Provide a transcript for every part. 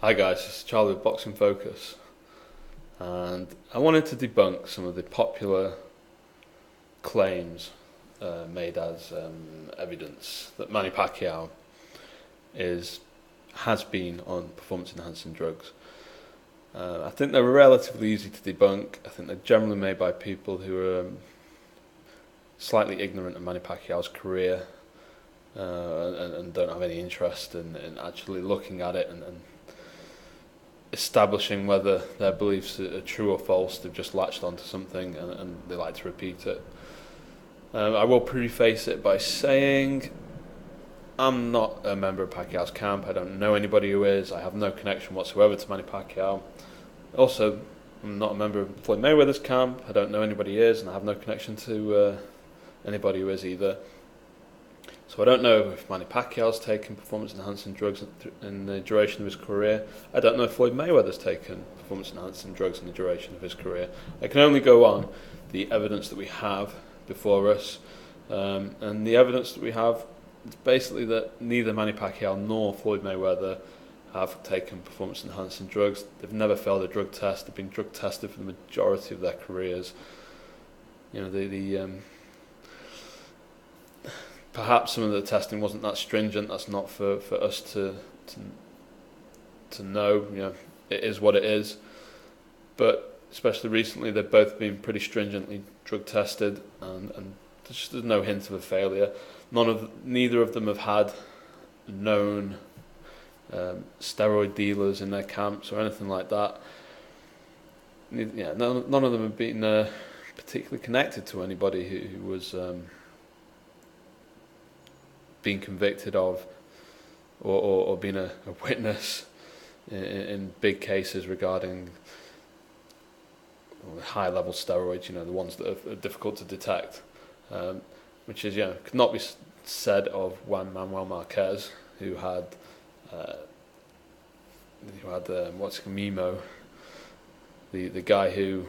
Hi guys, it's Charlie with Boxing Focus, and I wanted to debunk some of the popular claims made as evidence that Manny Pacquiao has been on performance-enhancing drugs. I think they're relatively easy to debunk. I think they're generally made by people who are slightly ignorant of Manny Pacquiao's career and don't have any interest in actually looking at it and establishing whether their beliefs are true or false. They've just latched onto something and they like to repeat it. I will preface it by saying I'm not a member of Pacquiao's camp. I don't know anybody who is. I have no connection whatsoever to Manny Pacquiao. Also, I'm not a member of Floyd Mayweather's camp. I don't know anybody who is, and I have no connection to anybody who is either. So I don't know if Manny Pacquiao's taken performance-enhancing drugs in the duration of his career. I don't know if Floyd Mayweather's taken performance-enhancing drugs in the duration of his career. I can only go on the evidence that we have before us, and the evidence that we have is basically that neither Manny Pacquiao nor Floyd Mayweather have taken performance-enhancing drugs. They've never failed a drug test. They've been drug tested for the majority of their careers. You know, perhaps some of the testing wasn't that stringent. That's not for us to know. You know, it is what it is. But especially recently, they've both been pretty stringently drug tested, and there's no hint of a failure. Neither of them have had known steroid dealers in their camps or anything like that. Yeah, none of them have been particularly connected to anybody who was being convicted of or been a witness in big cases regarding high-level steroids, you know, the ones that are difficult to detect, which is, you know, could not be said of Juan Manuel Marquez, who had Mimo, the guy who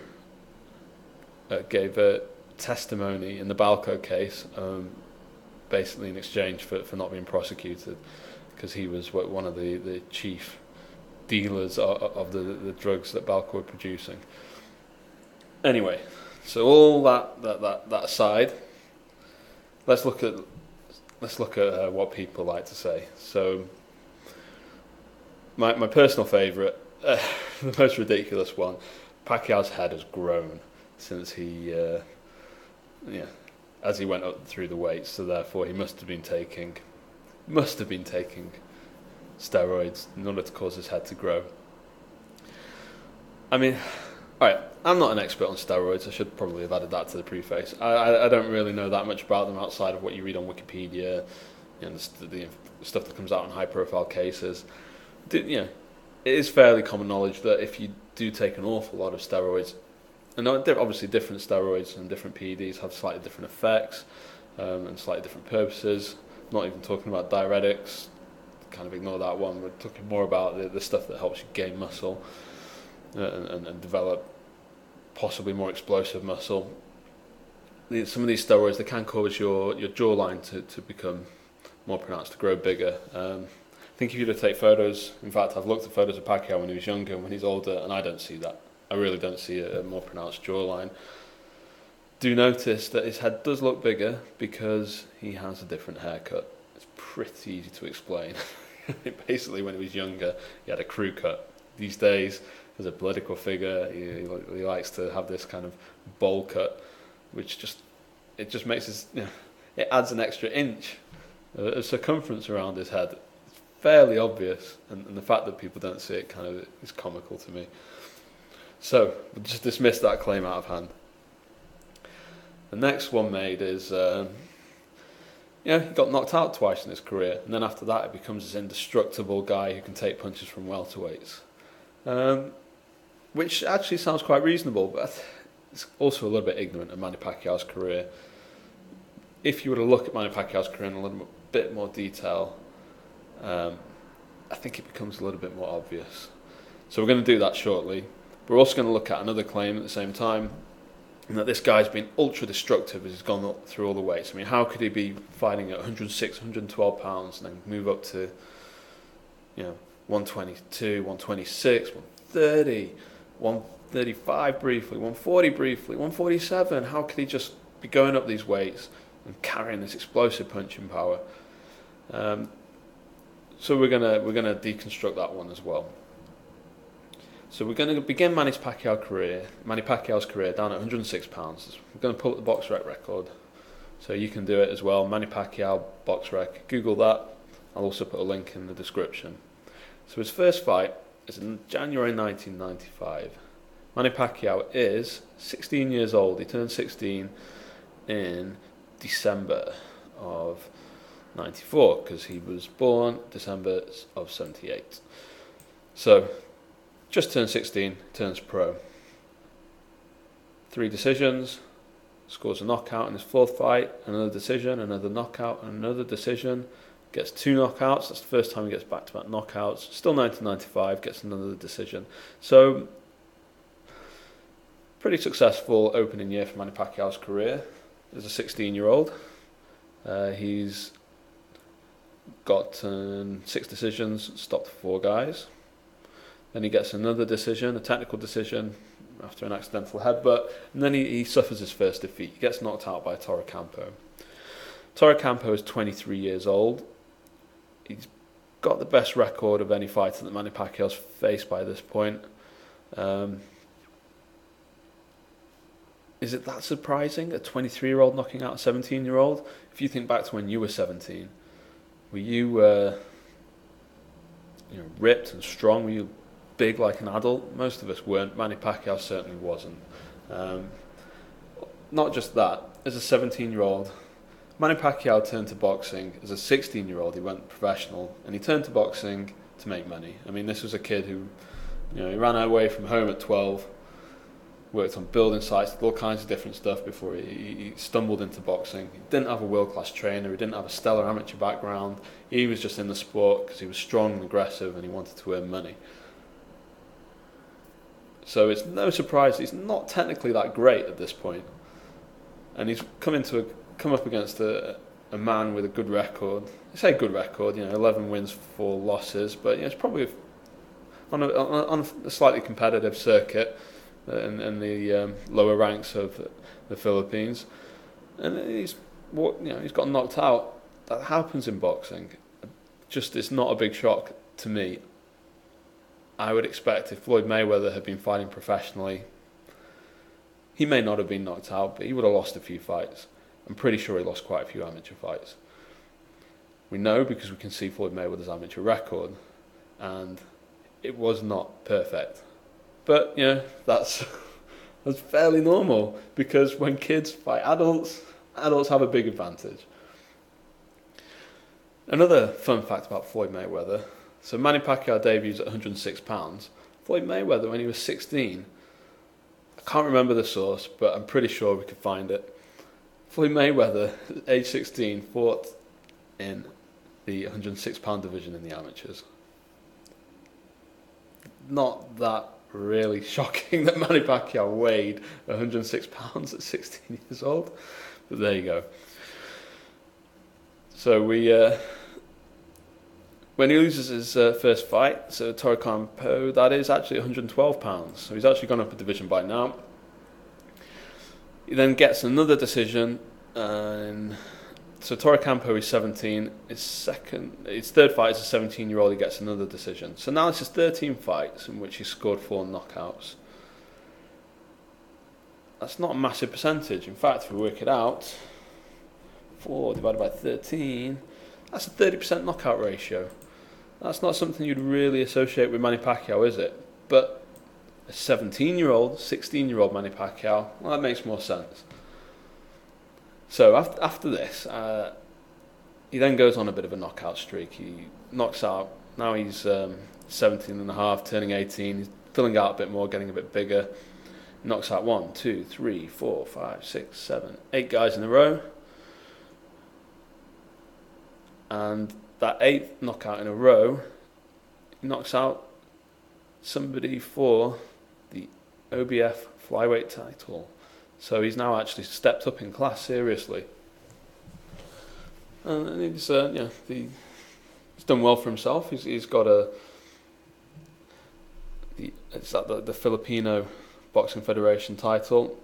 gave a testimony in the Balco case, basically in exchange for not being prosecuted, because he was one of the chief dealers of the drugs that Balco were producing. Anyway, so all that aside, let's look at what people like to say. So my personal favourite, the most ridiculous one, Pacquiao's head has grown since he as he went up through the weights, so therefore he must have been taking steroids in order to cause his head to grow. I mean, alright, I'm not an expert on steroids. I should probably have added that to the preface. I don't really know that much about them outside of what you read on Wikipedia, you know, the stuff that comes out in high-profile cases. You know, it is fairly common knowledge that if you do take an awful lot of steroids, and obviously different steroids and different PEDs have slightly different effects and slightly different purposes. Not even talking about diuretics, kind of ignore that one. We're talking more about the stuff that helps you gain muscle and develop possibly more explosive muscle. Some of these steroids, they can cause your jawline to become more pronounced, to grow bigger. I think if you were to take photos, in fact I've looked at photos of Pacquiao when he was younger and when he's older, and I don't see that. I really don't see a more pronounced jawline. Do notice that his head does look bigger because he has a different haircut. It's pretty easy to explain. Basically, when he was younger, he had a crew cut. These days, as a political figure, he likes to have this kind of bowl cut, which just makes his, you know, it adds an extra inch of circumference around his head. It's fairly obvious, and the fact that people don't see it kind of is comical to me. So, we'll just dismiss that claim out of hand. The next one made is, he got knocked out twice in his career, and then after that, he becomes this indestructible guy who can take punches from welterweights. Which actually sounds quite reasonable, but it's also a little bit ignorant of Manny Pacquiao's career. If you were to look at Manny Pacquiao's career in a little bit more detail, I think it becomes a little bit more obvious. So we're going to do that shortly. We're also going to look at another claim at the same time, and that this guy's been ultra destructive as he's gone up through all the weights. I mean, how could he be fighting at 106, 112 pounds and then move up to, 122, 126, 130, 135 briefly, 140 briefly, 147. How could he just be going up these weights and carrying this explosive punching power? So we're gonna deconstruct that one as well. So we're going to begin Manny Pacquiao's career down at 106 pounds. We're going to pull up the boxrec record, so you can do it as well. Manny Pacquiao boxrec. Google that. I'll also put a link in the description. So his first fight is in January 1995. Manny Pacquiao is 16 years old. He turned 16 in December of 94 because he was born December of 78. So just turned 16, turns pro. 3 decisions, scores a knockout in his 4th fight, another decision, another knockout, another decision. Gets 2 knockouts. That's the first time he gets back-to-back knockouts. Still 1995, gets another decision. So pretty successful opening year for Manny Pacquiao's career as a 16-year-old. He's got 6 decisions, stopped 4 guys. Then he gets another decision, a technical decision, after an accidental headbutt, and then he suffers his first defeat. He gets knocked out by Toro Campo. Toro Campo is 23 years old. He's got the best record of any fighter that Manny Pacquiao's faced by this point. Is it that surprising, a 23-year-old knocking out a 17-year-old? If you think back to when you were 17, were you ripped and strong? Were you big like an adult? Most of us weren't. Manny Pacquiao certainly wasn't. Not just that, as a 17-year-old, Manny Pacquiao turned to boxing. As a 16-year-old, he went professional, and he turned to boxing to make money. I mean, this was a kid who, he ran away from home at 12, worked on building sites, did all kinds of different stuff before he stumbled into boxing. He didn't have a world-class trainer, he didn't have a stellar amateur background. He was just in the sport because he was strong and aggressive and he wanted to earn money. So it's no surprise he's not technically that great at this point. And he's come up against a man with a good record. I say good record, 11 wins, 4 losses, but it's probably on a slightly competitive circuit in the lower ranks of the Philippines. And he's got knocked out. That happens in boxing. It's not a big shock to me. I would expect if Floyd Mayweather had been fighting professionally, he may not have been knocked out, but he would have lost a few fights. I'm pretty sure he lost quite a few amateur fights. We know because we can see Floyd Mayweather's amateur record, and it was not perfect. But, that's fairly normal, because when kids fight adults have a big advantage. Another fun fact about Floyd Mayweather. So Manny Pacquiao debuts at 106 pounds. Floyd Mayweather, when he was 16, I can't remember the source, but I'm pretty sure we could find it. Floyd Mayweather, at age 16, fought in the 106 pound division in the amateurs. Not that really shocking that Manny Pacquiao weighed 106 pounds at 16 years old, but there you go. So when he loses his first fight, so Toro Campo, that is actually 112 pounds. So he's actually gone up a division by now. He then gets another decision, and so Toro Campo is 17. His third fight is a 17-year-old. He gets another decision. So now this is 13 fights in which he scored 4 knockouts. That's not a massive percentage. In fact, if we work it out, 4 divided by 13, that's a 30% knockout ratio. That's not something you'd really associate with Manny Pacquiao, is it? But a 17-year-old, 16-year-old Manny Pacquiao, well, that makes more sense. So after this, he then goes on a bit of a knockout streak. He knocks out, now he's 17 and a half, turning 18. He's filling out a bit more, getting a bit bigger. He knocks out 1, 2, 3, 4, 5, 6, 7, 8 guys in a row. And that 8th knockout in a row, he knocks out somebody for the OBF flyweight title. So he's now actually stepped up in class seriously. And he's done well for himself. He's got a it's at the Filipino Boxing Federation title.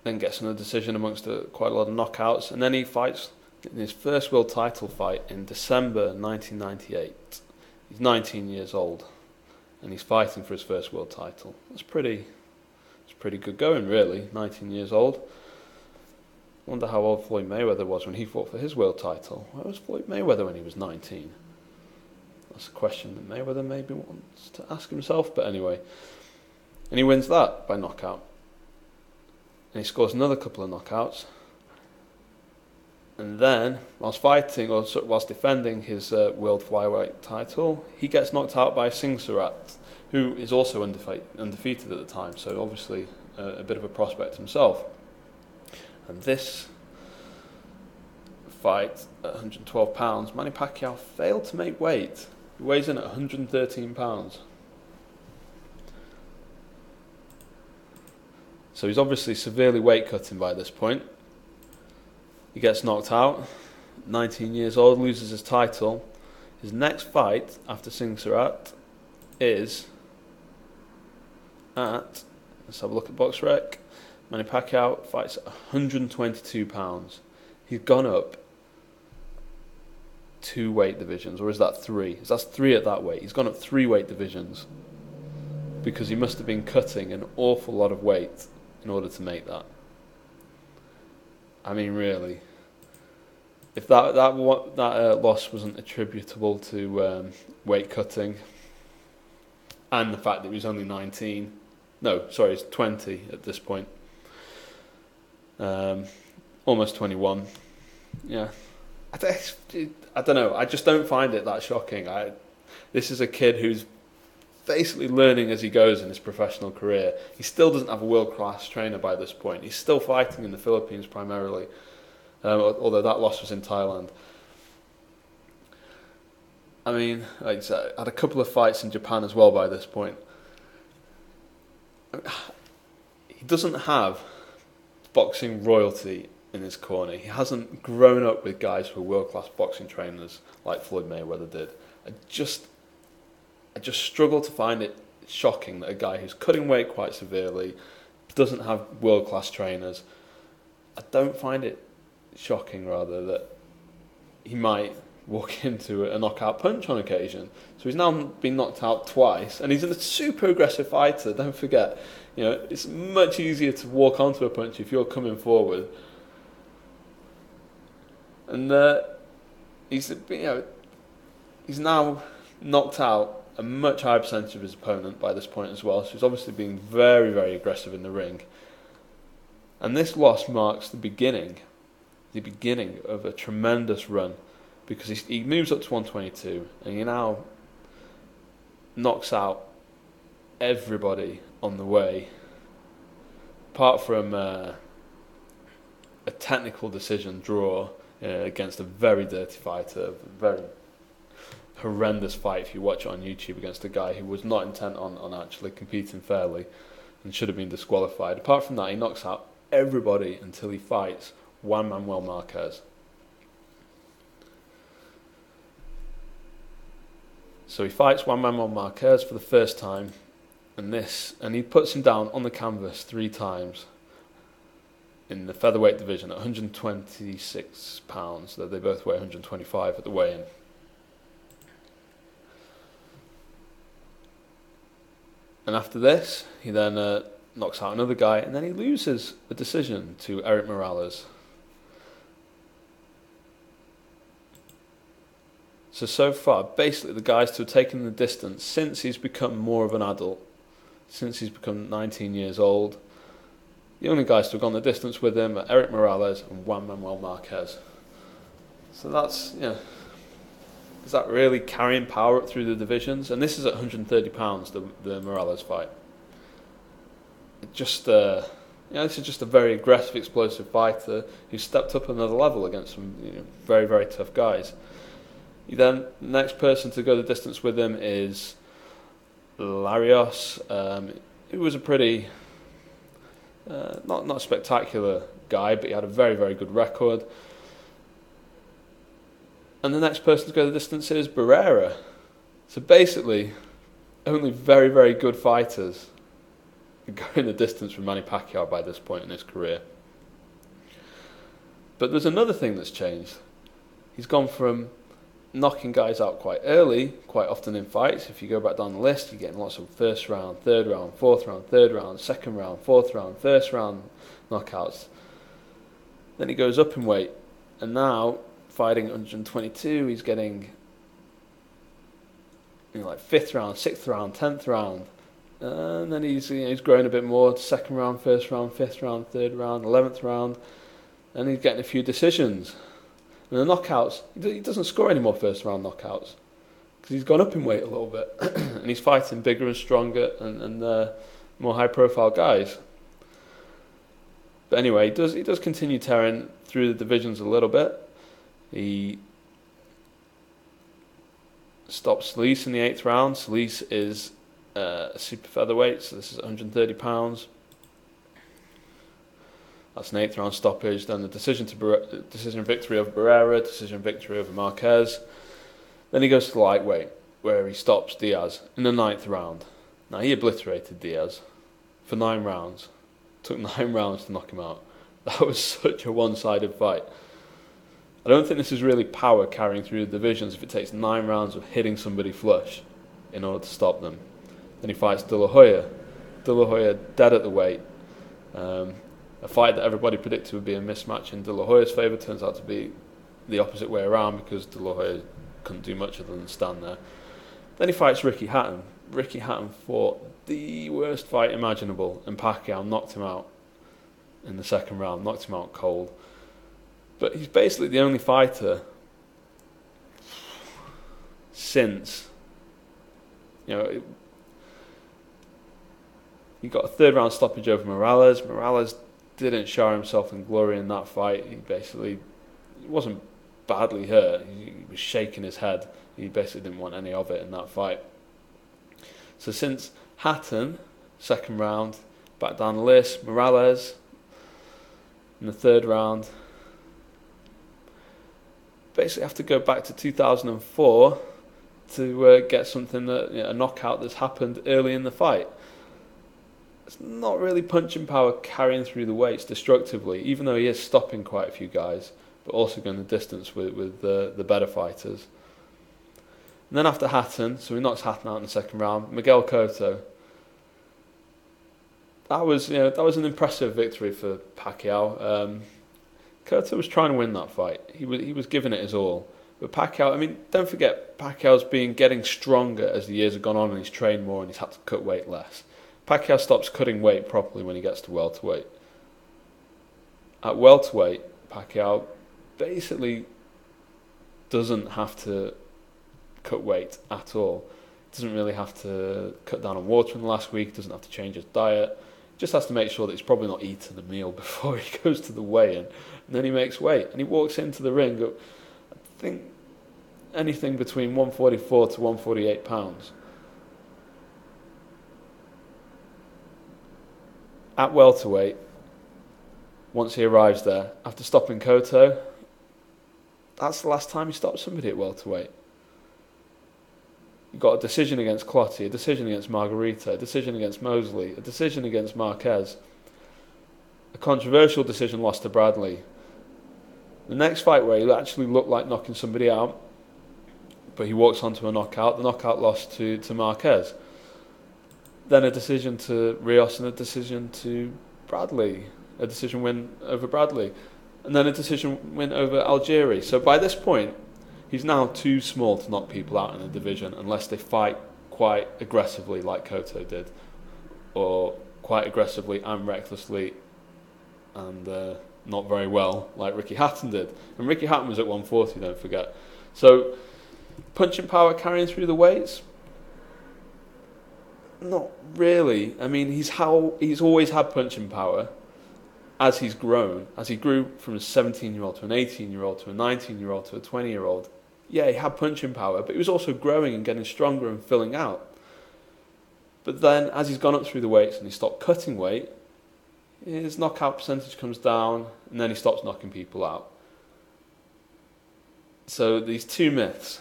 Then gets another decision amongst quite a lot of knockouts, and then he fights in his first world title fight in December 1998. He's 19 years old, and he's fighting for his first world title. It's pretty good going, really. 19 years old. Wonder how old Floyd Mayweather was when he fought for his world title. Where was Floyd Mayweather when he was 19? That's a question that Mayweather maybe wants to ask himself, but anyway. And he wins that by knockout. And he scores another couple of knockouts. And then, whilst fighting, or whilst defending his world flyweight title, he gets knocked out by Singh Surat, who is also undefeated at the time, so obviously a bit of a prospect himself. And this fight at 112 pounds, Manny Pacquiao failed to make weight. He weighs in at 113 pounds. So he's obviously severely weight cutting by this point. He gets knocked out, 19 years old, loses his title. His next fight after Singh Surat is at, let's have a look at boxrec, Manny Pacquiao fights at 122 pounds. He's gone up 2 weight divisions, or is that 3? That's 3 at that weight. He's gone up 3 weight divisions because he must have been cutting an awful lot of weight in order to make that. I mean, really, if that loss wasn't attributable to weight cutting and the fact that he was only 19, no, sorry, he's 20 at this point, almost 21. Yeah, I don't know. I just don't find it that shocking. This is a kid who's basically learning as he goes in his professional career. He still doesn't have a world-class trainer by this point. He's still fighting in the Philippines primarily, although that loss was in Thailand. I mean, like I said, had a couple of fights in Japan as well by this point. He doesn't have boxing royalty in his corner. He hasn't grown up with guys who are world-class boxing trainers like Floyd Mayweather did. I just struggle to find it shocking that a guy who's cutting weight quite severely doesn't have world-class trainers. I don't find it shocking, rather, that he might walk into a knockout punch on occasion. So he's now been knocked out twice, and he's a super aggressive fighter. Don't forget, it's much easier to walk onto a punch if you're coming forward. And he's now knocked out a much higher percentage of his opponent by this point as well, so he's obviously being very, very aggressive in the ring. And this loss marks the beginning of a tremendous run, because he moves up to 122, and he now knocks out everybody on the way, apart from a technical decision draw against a very dirty fighter, a very horrendous fight if you watch it on YouTube, against a guy who was not intent on actually competing fairly and should have been disqualified. Apart from that, he knocks out everybody until he fights Juan Manuel Marquez. So he fights Juan Manuel Marquez for the first time, and he puts him down on the canvas 3 times in the featherweight division at 126 pounds, though they both weigh 125 at the weigh-in. And after this, he then knocks out another guy, and then he loses a decision to Eric Morales. So far, basically the guys to have taken the distance since he's become more of an adult, since he's become 19 years old, the only guys to have gone the distance with him are Eric Morales and Juan Manuel Marquez. So that's, is that really carrying power up through the divisions? And this is at 130 pounds, the Morales fight. This is just a very aggressive, explosive fighter who stepped up another level against some very, very tough guys. The next person to go the distance with him is Larios, who was a pretty, not a spectacular guy, but he had a very, very good record. And the next person to go the distance is Barrera, So basically, only very, very good fighters are going the distance from Manny Pacquiao by this point in his career. But there's another thing that's changed. He's gone from knocking guys out quite early, quite often in fights. If you go back down the list, you're getting lots of first round, third round, fourth round, third round, second round, fourth round, first round knockouts. Then he goes up in weight, and now fighting 122, he's getting like fifth round, sixth round, 10th round, and then he's growing a bit more. Second round, first round, fifth round, third round, 11th round, and he's getting a few decisions. And the knockouts, he doesn't score any more first round knockouts because he's gone up in weight a little bit, and he's fighting bigger and stronger and more high profile guys. But anyway, he does continue tearing through the divisions a little bit. He stops Solis in the 8th round. Solis is a super featherweight, so this is 130 pounds. That's an 8th round stoppage. Then the decision victory over Barrera, decision victory over Marquez. Then he goes to the lightweight, where he stops Diaz in the 9th round. Now he obliterated Diaz for 9 rounds. Took 9 rounds to knock him out. That was such a one-sided fight. I don't think this is really power carrying through the divisions if it takes 9 rounds of hitting somebody flush in order to stop them. Then he fights De La Hoya. De La Hoya dead at the weight. A fight that everybody predicted would be a mismatch in De La Hoya's favour turns out to be the opposite way around because De La Hoya couldn't do much other than stand there. Then he fights Ricky Hatton. Ricky Hatton fought the worst fight imaginable, and Pacquiao knocked him out in the 2nd round, knocked him out cold. But he's basically the only fighter since, he got a 3rd round stoppage over Morales. Morales didn't shower himself in glory in that fight. He wasn't badly hurt. He was shaking his head. He basically didn't want any of it in that fight. So since Hatton, 2nd round, back down the list, Morales in the 3rd round. Basically have to go back to 2004 to get something a knockout that's happened early in the fight. It's not really punching power carrying through the weights destructively, even though he is stopping quite a few guys, but also going the distance with the better fighters. And then after Hatton, so he knocks Hatton out in the 2nd round, Miguel Cotto. That was an impressive victory for Pacquiao. Cotto was trying to win that fight. He was giving it his all. But Pacquiao, don't forget, Pacquiao's been getting stronger as the years have gone on and he's trained more and he's had to cut weight less. Pacquiao stops cutting weight properly when he gets to welterweight. At welterweight, Pacquiao basically doesn't have to cut weight at all. Doesn't really have to cut down on water in the last week, doesn't have to change his diet. Just has to make sure that he's probably not eaten a meal before he goes to the weigh-in. And then he makes weight. And he walks into the ring at, I think, anything between 144 to 148 pounds. At welterweight, once he arrives there, after stopping Cotto, that's the last time he stopped somebody at welterweight. You've got a decision against Clottey, a decision against Margarita, a decision against Mosley, a decision against Marquez, a controversial decision lost to Bradley. The next fight where he actually looked like knocking somebody out, but he walks onto a knockout, the knockout lost to Marquez. Then a decision to Rios and a decision to Bradley, a decision win over Bradley, and then a decision win over Algieri. So by this point, he's now too small to knock people out in the division unless they fight quite aggressively like Cotto did, or quite aggressively and recklessly and not very well like Ricky Hatton did. And Ricky Hatton was at 140, don't forget. So punching power carrying through the weights? Not really. He's always had punching power as he's grown. As he grew from a 17-year-old to an 18-year-old to a 19-year-old to a 20-year-old. Yeah, he had punching power, but he was also growing and getting stronger and filling out. But then, as he's gone up through the weights and he stopped cutting weight, his knockout percentage comes down, and then he stops knocking people out. So these two myths,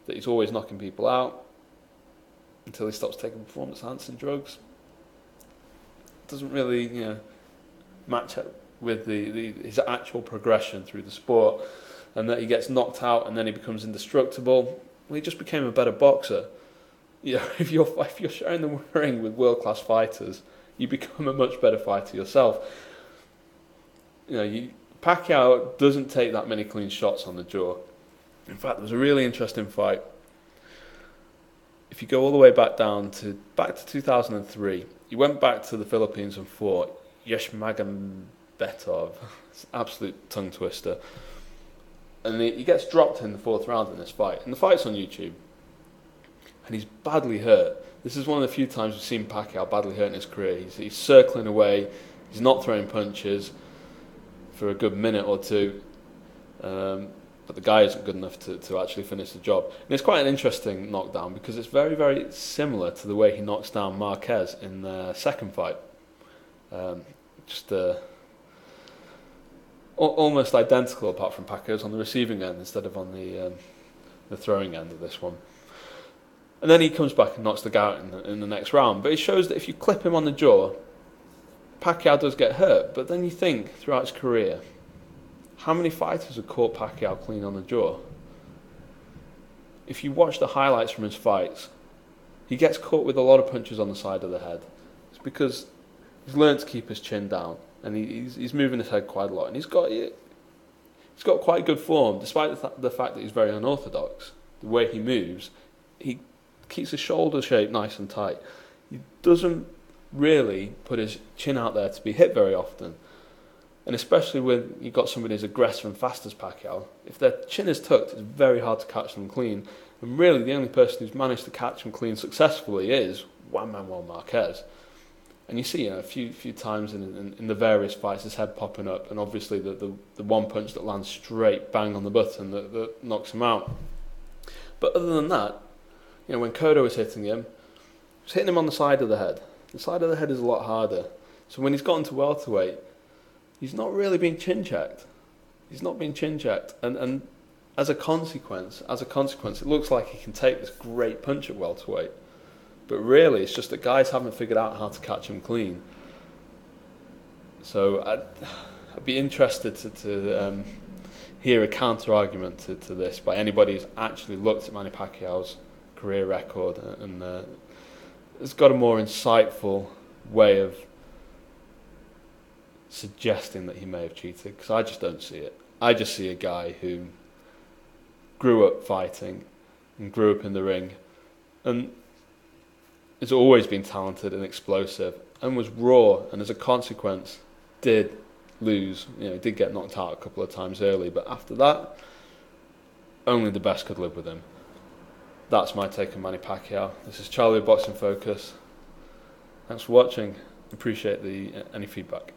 that he's always knocking people out, until he stops taking performance-enhancing drugs. Doesn't really, match up with his actual progression through the sport, and that he gets knocked out and then he becomes indestructible. Well, he just became a better boxer. If you're sharing the ring with world-class fighters, you become a much better fighter yourself. Pacquiao doesn't take that many clean shots on the jaw. In fact, there was a really interesting fight. If you go all the way back to 2003, he went back to the Philippines and fought Yeshmagambetov. It's an absolute tongue twister. And he gets dropped in the 4th round in this fight. And the fight's on YouTube. And he's badly hurt. This is one of the few times we've seen Pacquiao badly hurt in his career. He's circling away. He's not throwing punches for a good minute or two. But the guy isn't good enough to actually finish the job. And it's quite an interesting knockdown because it's very, very similar to the way he knocks down Marquez in the second fight. Almost identical, apart from Pacquiao's on the receiving end instead of on the throwing end of this one. And then he comes back and knocks the guy out in the next round. But it shows that if you clip him on the jaw, Pacquiao does get hurt. But then you think, throughout his career, how many fighters have caught Pacquiao clean on the jaw? If you watch the highlights from his fights, he gets caught with a lot of punches on the side of the head. It's because he's learned to keep his chin down, and he's moving his head quite a lot. And he's got quite good form, despite the fact that he's very unorthodox. The way he moves, he keeps his shoulder shape nice and tight. He doesn't really put his chin out there to be hit very often. And especially when you've got somebody as aggressive and fast as Pacquiao, if their chin is tucked, it's very hard to catch them clean. And really, the only person who's managed to catch them clean successfully is Juan Manuel Marquez. And you see a few times in the various fights, his head popping up, and obviously the one punch that lands straight bang on the button that knocks him out. But other than that, when Cotto was hitting him, he was hitting him on the side of the head. The side of the head is a lot harder. So when he's gotten to welterweight, he's not really being chin checked. He's not being chin checked, and as a consequence, it looks like he can take this great punch at welterweight. But really, it's just that guys haven't figured out how to catch him clean. So I'd be interested to hear a counter argument to this by anybody who's actually looked at Manny Pacquiao's career record and has got a more insightful way of suggesting that he may have cheated, because I just don't see it. I just see a guy who grew up fighting and grew up in the ring and has always been talented and explosive and was raw, and as a consequence did lose. Did get knocked out a couple of times early, but after that only the best could live with him. That's my take on Manny Pacquiao. This is Charlie of Boxing Focus. Thanks for watching. Appreciate any feedback.